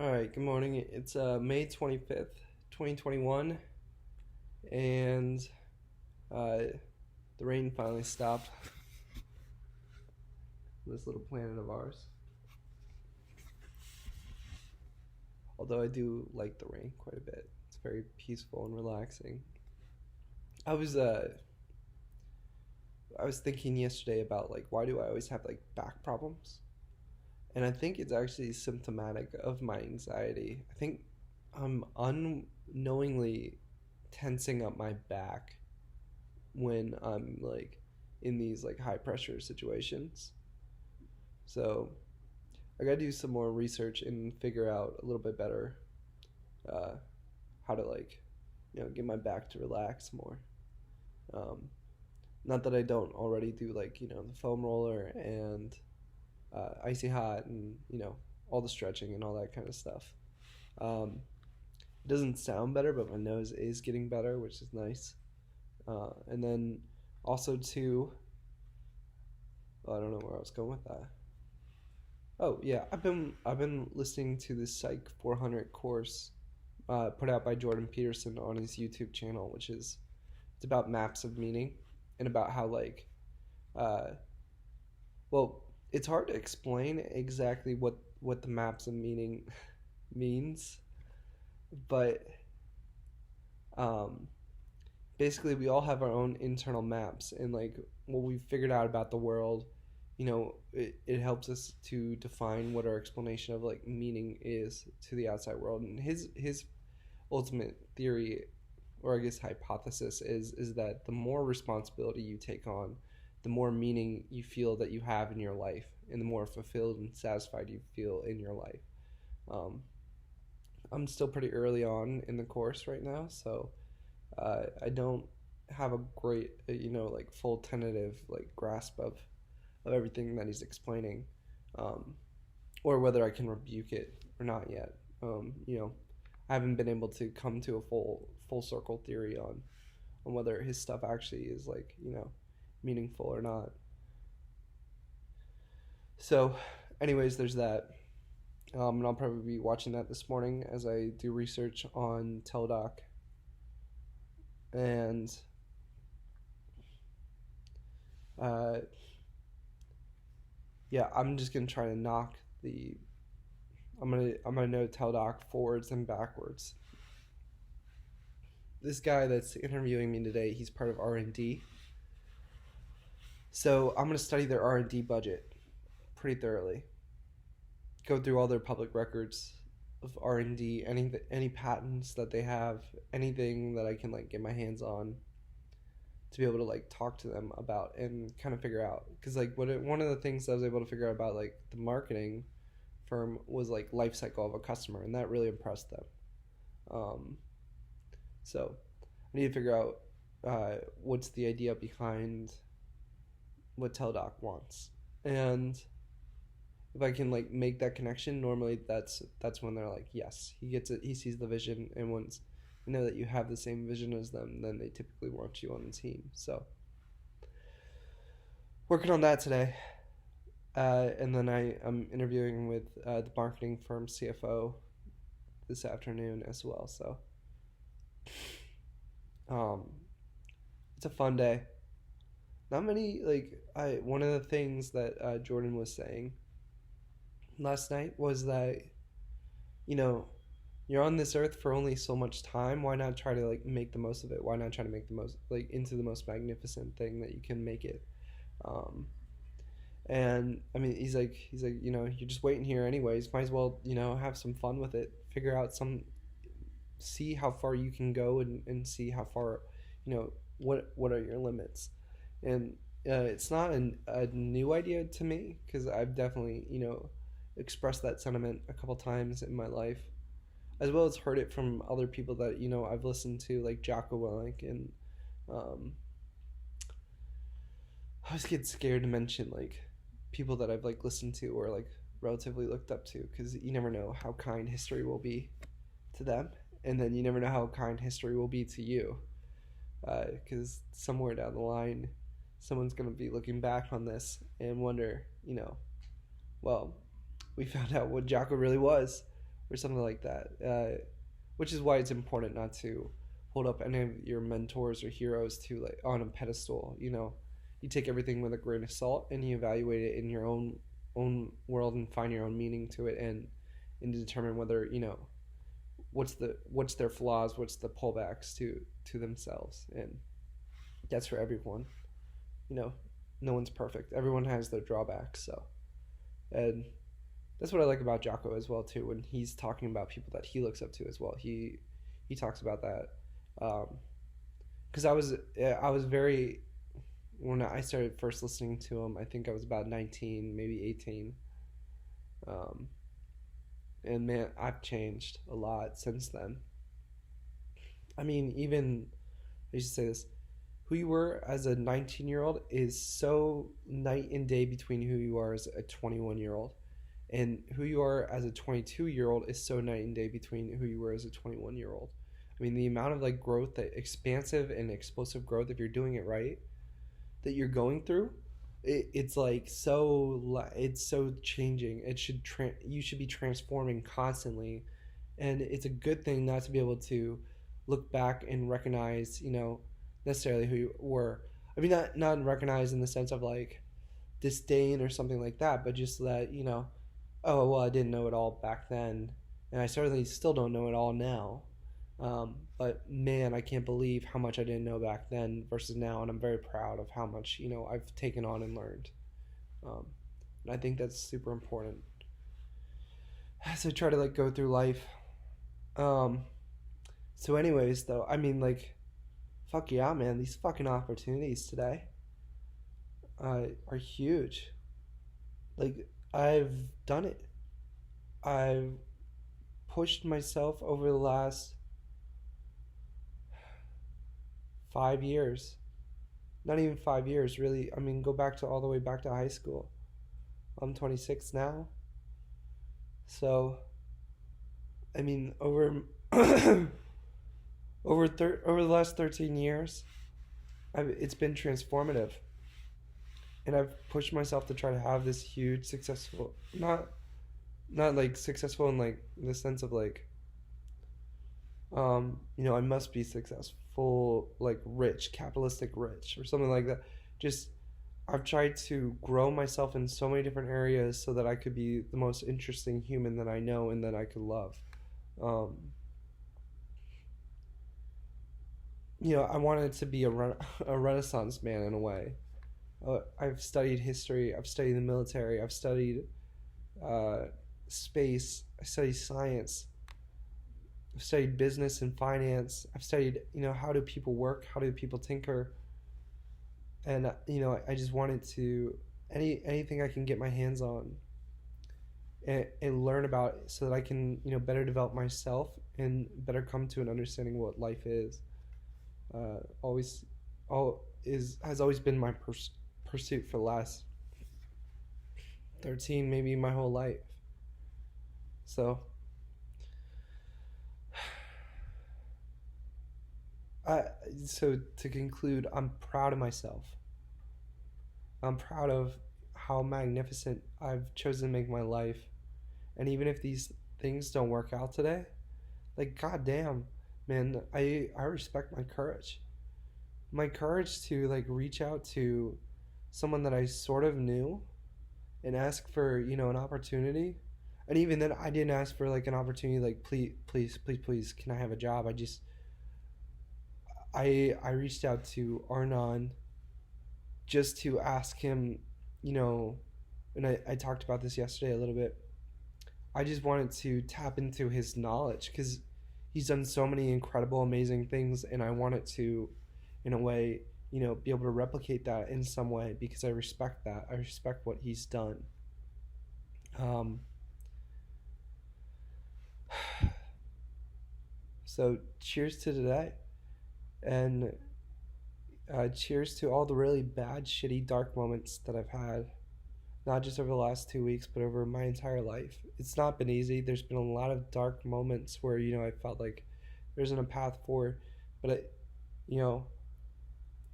All right, good morning. It's May 25th, 2021, and uh, the rain finally stopped on this little planet of ours. Although I do like the rain quite a bit. It's very peaceful and relaxing. I was uh I was thinking yesterday about like why do I always have like back problems? And I think it's actually symptomatic of my anxiety. I think I'm unknowingly tensing up my back when I'm like in these like high pressure situations. So I gotta do some more research and figure out a little bit better uh, how to like get my back to relax more. Um, Not that I don't already do like the foam roller and icy hot and all the stretching and all that kind of stuff. Um, it doesn't sound better, but my nose is getting better, which is nice. And then also too, I don't know where I was going with that. Oh yeah, I've been listening to this Psych 400 course put out by Jordan Peterson on his YouTube channel, which is it's about maps of meaning and about how uh, well, it's hard to explain exactly what the maps of meaning means, but um, basically we all have our own internal maps and like what we've figured out about the world. It helps us to define what our explanation of like meaning is to the outside world. And his ultimate theory, or I guess hypothesis, is that the more responsibility you take on, the more meaning you feel that you have in your life, and the more fulfilled and satisfied you feel in your life. Um, I'm still pretty early on in the course right now, so I don't have a great, like full tentative like grasp of everything that he's explaining, um, or whether I can rebuke it or not yet. I haven't been able to come to a full circle theory on whether his stuff actually is like meaningful or not. So, anyways, there's that. And I'll probably be watching that this morning as I do research on Teledoc. And uh, yeah, I'm just gonna try to knock the. I'm gonna know Teledoc forwards and backwards. This guy that's interviewing me today, he's part of R&D. So I'm gonna study their R&D budget pretty thoroughly. Go through all their public records of R&D, any patents that they have, anything that I can like get my hands on to be able to like talk to them about and kind of figure out, because like one of the things I was able to figure out about like the marketing firm was like life cycle of a customer, and that really impressed them. Um, so I need to figure out what's the idea behind what Teledoc wants, and if I can like make that connection, normally that's when they're like, yes, he gets it, he sees the vision, and once you know that you have the same vision as them, then they typically want you on the team. So working on that today, and then I'm interviewing with the marketing firm CFO this afternoon as well. So um, it's a fun day. Not many like I one of the things that Jordan was saying last night was that you know you're on this earth for only so much time. Why not try to like make the most of it? Why not try to make the most like into the most magnificent thing that you can make it? Um, and I mean, he's like, you're just waiting here anyways. Might as well, have some fun with it. Figure out see how far you can go, and see how far, what are your limits. And it's not a new idea to me because I've definitely, expressed that sentiment a couple times in my life, as well as heard it from other people that I've listened to, like Jocko Willink. And um, I always get scared to mention like people that I've like listened to or like relatively looked up to, because you never know how kind history will be to them, and then you never know how kind history will be to you, because somewhere down the line someone's going to be looking back on this and wonder, well, we found out what Jocko really was, or something like that. Which is why it's important not to hold up any of your mentors or heroes to like on a pedestal. You take everything with a grain of salt and you evaluate it in your own world and find your own meaning to it, and determine whether what's their flaws, what's the pullbacks to themselves, and that's for everyone. You know, no one's perfect. Everyone has their drawbacks. So, and that's what I like about Jocko as well too. When he's talking about people that he looks up to as well, he talks about that. Because I was very when I started first listening to him. I think I was about 19, maybe 18. Um, and man, I've changed a lot since then. I mean, even I used to say this: who you were as a 19-year-old is so night and day between who you are as a 21-year-old, and who you are as a 22-year-old is so night and day between who you were as a 21-year-old. I mean, the amount of like growth, that expansive and explosive growth, if you're doing it right, that you're going through, it's like it's so changing. You should be transforming constantly, and it's a good thing not to be able to look back and recognize, necessarily who you were. I mean, not recognize in the sense of like disdain or something like that, but just that oh well, I didn't know it all back then, and I certainly still don't know it all now. But man, I can't believe how much I didn't know back then versus now, and I'm very proud of how much I've taken on and learned. Um, and I think that's super important as I try to like go through life. Um, so, anyways, though, I mean, like, fuck yeah, man, these fucking opportunities today are huge. Like, I've done it. I've pushed myself over the last 5 years. Not even 5 years, really. I mean, go back to all the way back to high school. I'm 26 now. So, I mean, over over the last 13 years, it's been transformative. And I've pushed myself to try to have this huge successful, not like successful in like the sense of like I must be successful, like rich, capitalistic rich, or something like that. Just, I've tried to grow myself in so many different areas so that I could be the most interesting human that I know and that I could love. Um, I wanted to be a Renaissance man in a way. I've studied history, I've studied the military, I've studied uh, space, I studied science, I've studied business and finance. I've studied, how do people work? How do people tinker? And I just wanted to anything I can get my hands on and learn about so that I can, better develop myself and better come to an understanding what life is. Always, all is has always been my pursuit for the last 13, maybe my whole life. So, I so to conclude, I'm proud of myself. I'm proud of how magnificent I've chosen to make my life. And even if these things don't work out today, like goddamn, man, I respect my courage. My courage to like reach out to someone that I sort of knew and ask for, an opportunity. And even then I didn't ask for like an opportunity like please can I have a job? I reached out to Arnon just to ask him, you know, and I talked about this yesterday a little bit. I just wanted to tap into his knowledge because he's done so many incredible, amazing things, and I wanted to, in a way, be able to replicate that in some way because I respect that. I respect what he's done. Um, so cheers to today, and cheers to all the really bad, shitty, dark moments that I've had, not just over the last 2 weeks, but over my entire life. It's not been easy. There's been a lot of dark moments where, I felt like there isn't a path forward, but you know,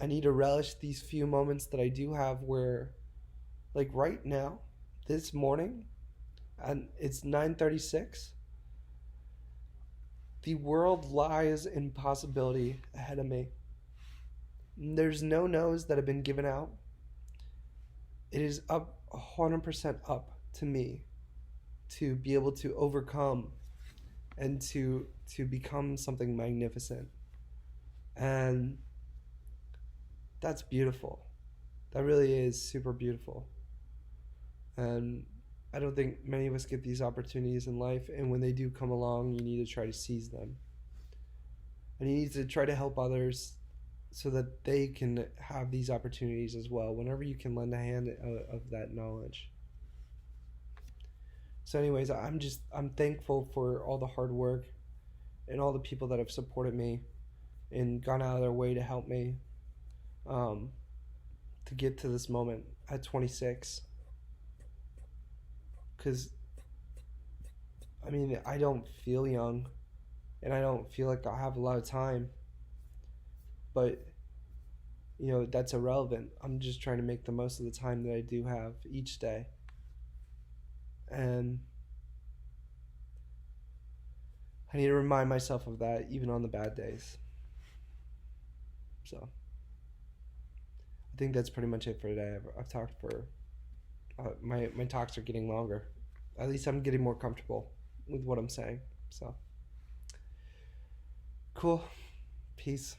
I need to relish these few moments that I do have where, like right now, this morning, and it's 9:36. The world lies in possibility ahead of me. There's no no's that have been given out. It is up 100% up to me to be able to overcome and to become something magnificent. And that's beautiful. That really is super beautiful. And I don't think many of us get these opportunities in life, and when they do come along, you need to try to seize them. And you need to try to help others so that they can have these opportunities as well whenever you can lend a hand of that knowledge. So anyways, I'm thankful for all the hard work and all the people that have supported me and gone out of their way to help me um, to get to this moment at 26. Because I mean, I don't feel young and I don't feel like I have a lot of time, but that's irrelevant. I'm just trying to make the most of the time that I do have each day. And I need to remind myself of that even on the bad days. So I think that's pretty much it for today. I've talked for my talks are getting longer. At least I'm getting more comfortable with what I'm saying. So cool. Peace.